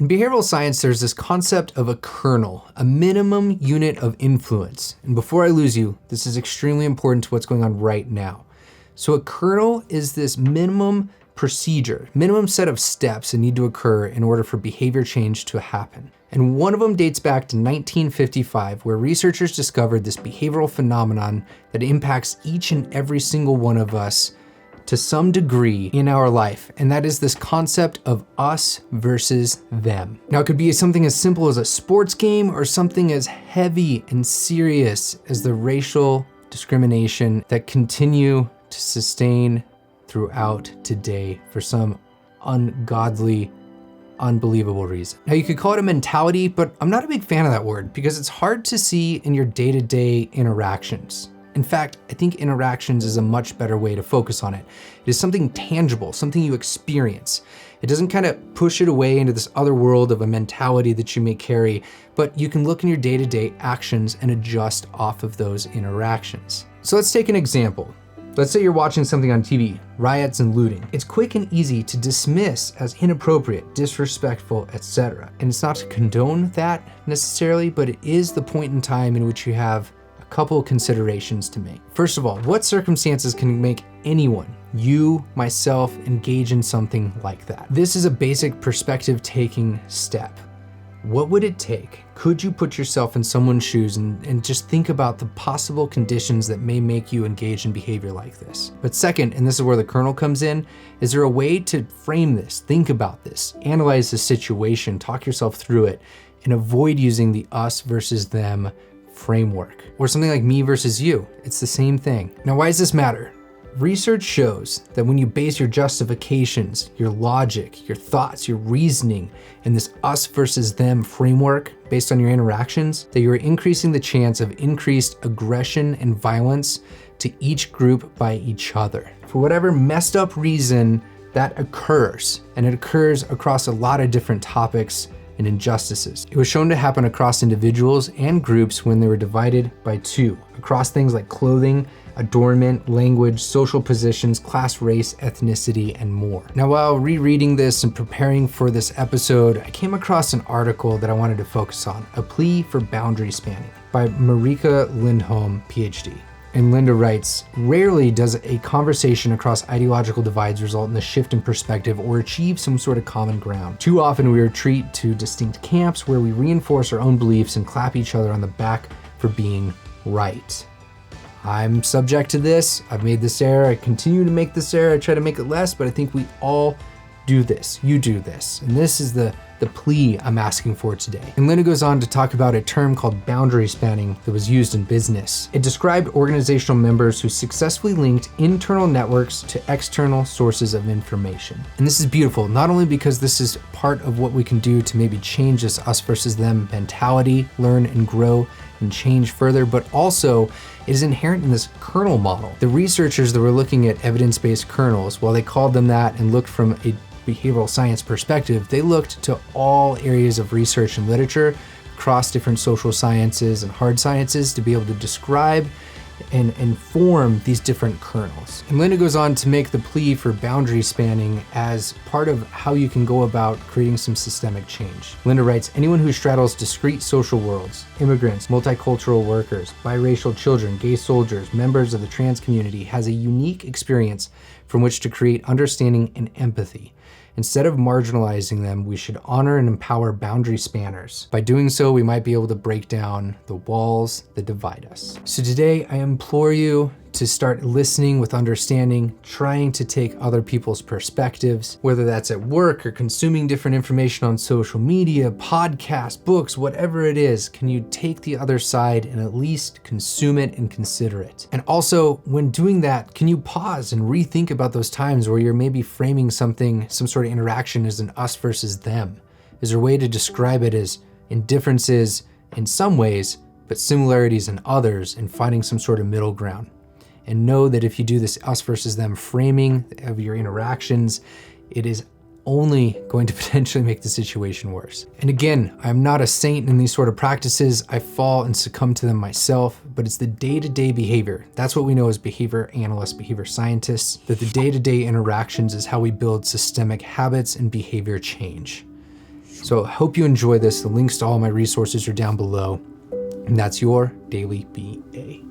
In behavioral science, there's this concept of a kernel, a minimum unit of influence. And before I lose you, this is extremely important to what's going on right now. So a kernel is this minimum procedure, minimum set of steps that need to occur in order for behavior change to happen. And one of them dates back to 1955, where researchers discovered this behavioral phenomenon that impacts each and every single one of us to some degree in our life, and that is this concept of us versus them. Now, it could be something as simple as a sports game or something as heavy and serious as the racial discrimination that continue to sustain throughout today for some ungodly, unbelievable reason. Now, you could call it a mentality, but I'm not a big fan of that word because it's hard to see in your day-to-day interactions. In fact, I think interactions is a much better way to focus on it. It is something tangible, something you experience. It doesn't kind of push it away into this other world of a mentality that you may carry, but you can look in your day-to-day actions and adjust off of those interactions. So let's take an example. Let's say you're watching something on TV, riots and looting. It's quick and easy to dismiss as inappropriate, disrespectful, etc. And it's not to condone that necessarily, but it is the point in time in which you have couple considerations to make. First of all, what circumstances can make anyone, you, myself, engage in something like that? This is a basic perspective taking step. What would it take? Could you put yourself in someone's shoes and just think about the possible conditions that may make you engage in behavior like this? But second, and this is where the kernel comes in, is there a way to frame this, think about this, analyze the situation, talk yourself through it, and avoid using the us versus them framework, or something like me versus you? It's the same thing. Now, why does this matter? Research shows that when you base your justifications, your logic, your thoughts, your reasoning in this us versus them framework based on your interactions, that you're increasing the chance of increased aggression and violence to each group by each other. For whatever messed up reason that occurs, and it occurs across a lot of different topics and injustices. It was shown to happen across individuals and groups when they were divided by two, across things like clothing, adornment, language, social positions, class, race, ethnicity, and more. Now, while rereading this and preparing for this episode, I came across an article that I wanted to focus on, A Plea for Boundary Spanning by Marika Lindholm, PhD. And Linda writes, rarely does a conversation across ideological divides result in a shift in perspective or achieve some sort of common ground. Too often we retreat to distinct camps where we reinforce our own beliefs and clap each other on the back for being right. I'm subject to this. I've made this error. I continue to make this error. I try to make it less, but I think we all do this. You do this. And this is the plea I'm asking for today. And Linda goes on to talk about a term called boundary spanning that was used in business. It described organizational members who successfully linked internal networks to external sources of information. And this is beautiful, not only because this is part of what we can do to maybe change this us versus them mentality, learn and grow and change further, but also it is inherent in this kernel model. The researchers that were looking at evidence-based kernels, while they called them that and looked from a behavioral science perspective, they looked to all areas of research and literature across different social sciences and hard sciences to be able to describe and inform these different kernels. And Linda goes on to make the plea for boundary spanning as part of how you can go about creating some systemic change. Linda writes, anyone who straddles discrete social worlds, immigrants, multicultural workers, biracial children, gay soldiers, members of the trans community, has a unique experience from which to create understanding and empathy. Instead of marginalizing them, we should honor and empower boundary spanners. By doing so, we might be able to break down the walls that divide us. So today, I implore you to start listening with understanding, trying to take other people's perspectives, whether that's at work or consuming different information on social media, podcasts, books, whatever it is. Can you take the other side and at least consume it and consider it? And also, when doing that, can you pause and rethink about those times where you're maybe framing something, some sort of interaction as an us versus them? Is there a way to describe it as differences in some ways, but similarities in others, and finding some sort of middle ground? And know that if you do this us versus them framing of your interactions, it is only going to potentially make the situation worse. And again, I'm not a saint in these sort of practices. I fall and succumb to them myself, but it's the day-to-day behavior. That's what we know as behavior analysts, behavior scientists, that the day-to-day interactions is how we build systemic habits and behavior change. So I hope you enjoy this. The links to all my resources are down below. And that's your Daily BA.